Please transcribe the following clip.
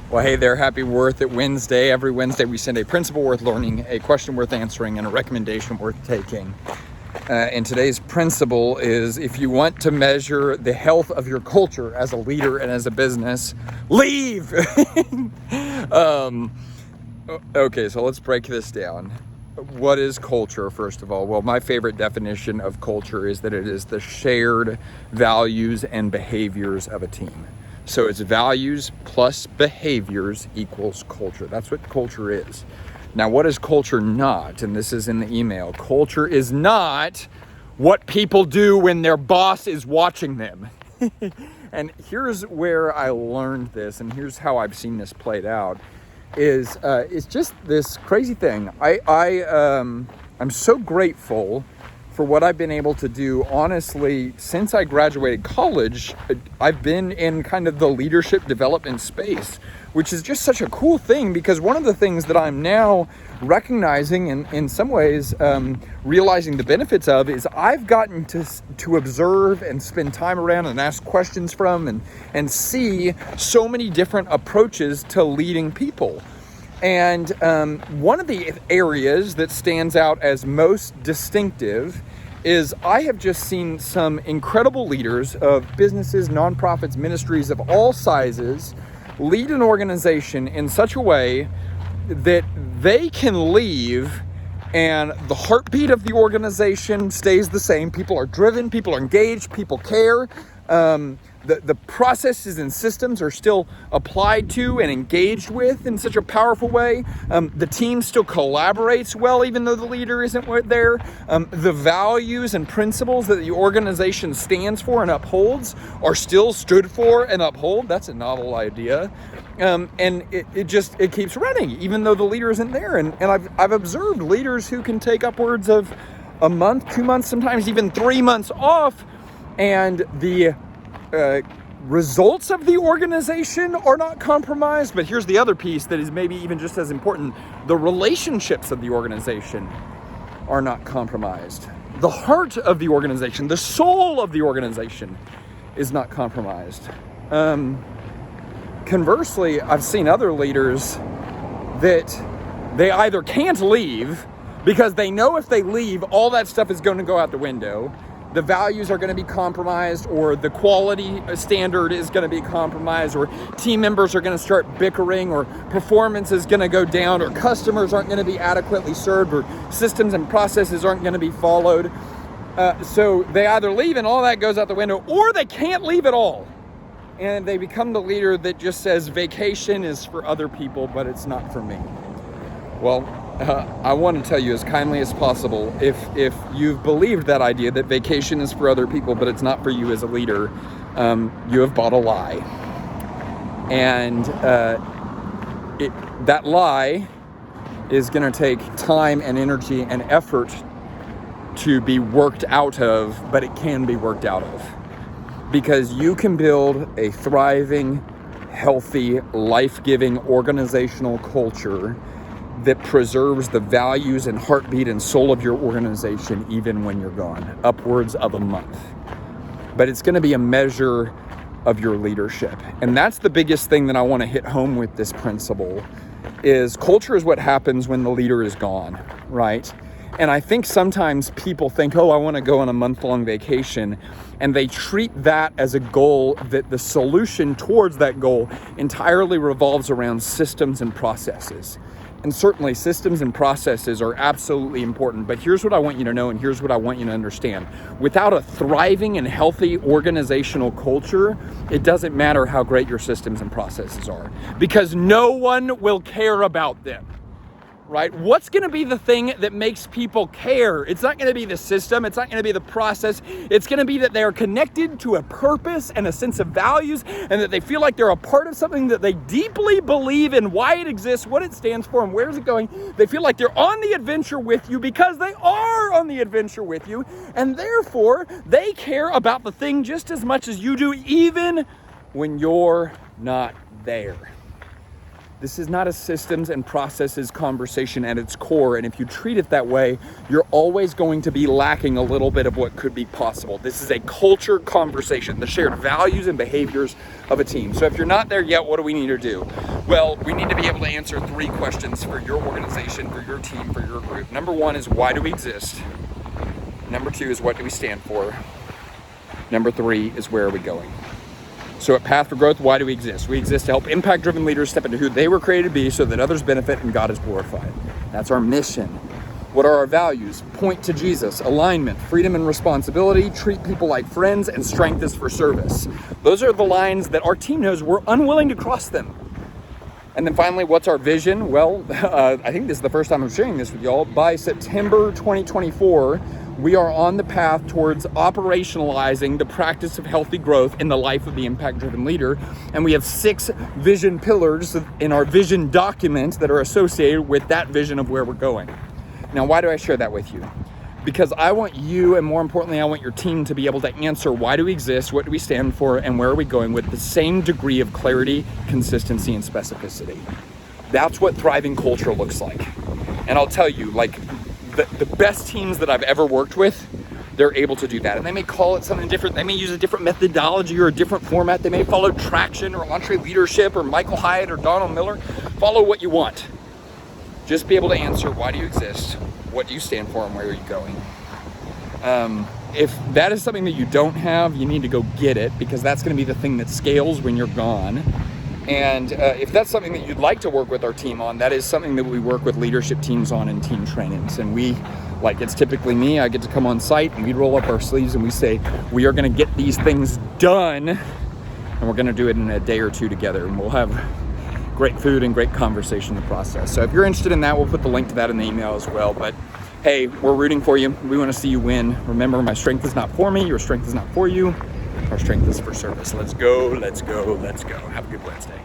Well, hey there, happy Worth It Wednesday. Every Wednesday we send a principle worth learning, a question worth answering, and a recommendation worth taking. And today's principle is, if you want to measure the health of your culture as a leader and as a business, leave! Okay, so let's break this down. What is culture, first of all? Well, my favorite definition of culture is that it is the shared values and behaviors of a team. So it's values plus behaviors equals culture. That's what culture is. Now, what is culture not? And this is in the email. Culture is not what people do when their boss is watching them. And here's where I learned this, and here's how I've seen this played out, is it's just this crazy thing. I'm so grateful for what I've been able to do. Honestly, since I graduated college, I've been in kind of the leadership development space, which is just such a cool thing, because one of the things that I'm now recognizing and in some ways realizing the benefits of is I've gotten to observe and spend time around and ask questions from and see so many different approaches to leading people. And one of the areas that stands out as most distinctive is I have just seen some incredible leaders of businesses, nonprofits, ministries of all sizes lead an organization in such a way that they can leave and the heartbeat of the organization stays the same. People are driven, people are engaged, people care. The processes and systems are still applied to and engaged with in such a powerful way. The team still collaborates well, even though the leader isn't there. The values and principles that the organization stands for and upholds are still stood for and upheld. That's a novel idea. And it keeps running, even though the leader isn't there. And I've observed leaders who can take upwards of a month, 2 months, sometimes even 3 months off, and the results of the organization are not compromised. But here's the other piece that is maybe even just as important. The relationships of the organization are not compromised. The heart of the organization, the soul of the organization is not compromised. Conversely, I've seen other leaders that they either can't leave because they know if they leave, all that stuff is going to go out the window. The values are going to be compromised, or the quality standard is going to be compromised, or team members are going to start bickering, or performance is going to go down, or customers aren't going to be adequately served, or systems and processes aren't going to be followed. So they either leave and all that goes out the window, or they can't leave at all. And they become the leader that just says vacation is for other people, but it's not for me. Well, I want to tell you as kindly as possible, if you've believed that idea that vacation is for other people, but it's not for you as a leader, you have bought a lie. And that lie is going to take time and energy and effort to be worked out of, but it can be worked out of. Because you can build a thriving, healthy, life-giving organizational culture that preserves the values and heartbeat and soul of your organization even when you're gone, upwards of a month. But it's going to be a measure of your leadership. And that's the biggest thing that I want to hit home with this principle, is culture is what happens when the leader is gone, right? And I think sometimes people think, oh, I want to go on a month-long vacation, and they treat that as a goal, that the solution towards that goal entirely revolves around systems and processes. And certainly systems and processes are absolutely important, but here's what I want you to know, and here's what I want you to understand. Without a thriving and healthy organizational culture, it doesn't matter how great your systems and processes are, because no one will care about them. Right? What's going to be the thing that makes people care? It's not going to be the system. It's not going to be the process. It's going to be that they are connected to a purpose and a sense of values, and that they feel like they're a part of something that they deeply believe in, why it exists, what it stands for, and where is it going. They feel like they're on the adventure with you because they are on the adventure with you, and therefore they care about the thing just as much as you do, even when you're not there. This is not a systems and processes conversation at its core, and if you treat it that way, you're always going to be lacking a little bit of what could be possible. This is a culture conversation, the shared values and behaviors of a team. So if you're not there yet, what do we need to do? Well, we need to be able to answer 3 questions for your organization, for your team, for your group. Number 1 is, why do we exist? Number 2 is, what do we stand for? Number 3 is, where are we going? So at Path for Growth, why do we exist? We exist to help impact-driven leaders step into who they were created to be so that others benefit and God is glorified. That's our mission. What are our values? Point to Jesus, alignment, freedom and responsibility, treat people like friends, and strength is for service. Those are the lines that our team knows we're unwilling to cross them. And then finally, what's our vision? Well, I think this is the first time I'm sharing this with y'all. By September 2024, we are on the path towards operationalizing the practice of healthy growth in the life of the impact-driven leader. And we have 6 vision pillars in our vision document that are associated with that vision of where we're going. Now, why do I share that with you? Because I want you, and more importantly, I want your team to be able to answer, why do we exist, what do we stand for, and where are we going, with the same degree of clarity, consistency, and specificity. That's what thriving culture looks like. And I'll tell you, like, the best teams that I've ever worked with, they're able to do that. And they may call it something different. They may use a different methodology or a different format. They may follow Traction or EntreLeadership or Michael Hyatt or Donald Miller. Follow what you want. Just be able to answer, why do you exist? What do you stand for, and where are you going? If that is something that you don't have, you need to go get it, because that's going to be the thing that scales when you're gone. And if that's something that you'd like to work with our team on, that is something that we work with leadership teams on in team trainings. And it's typically me, I get to come on site and we roll up our sleeves and we say, we are going to get these things done, and we're going to do it in a day or 2 together. And we'll have great food and great conversation in the process. So if you're interested in that, we'll put the link to that in the email as well. But hey, we're rooting for you. We want to see you win. Remember, my strength is not for me. Your strength is not for you. Our strength is for service. Let's go, let's go, let's go. Have a good Wednesday.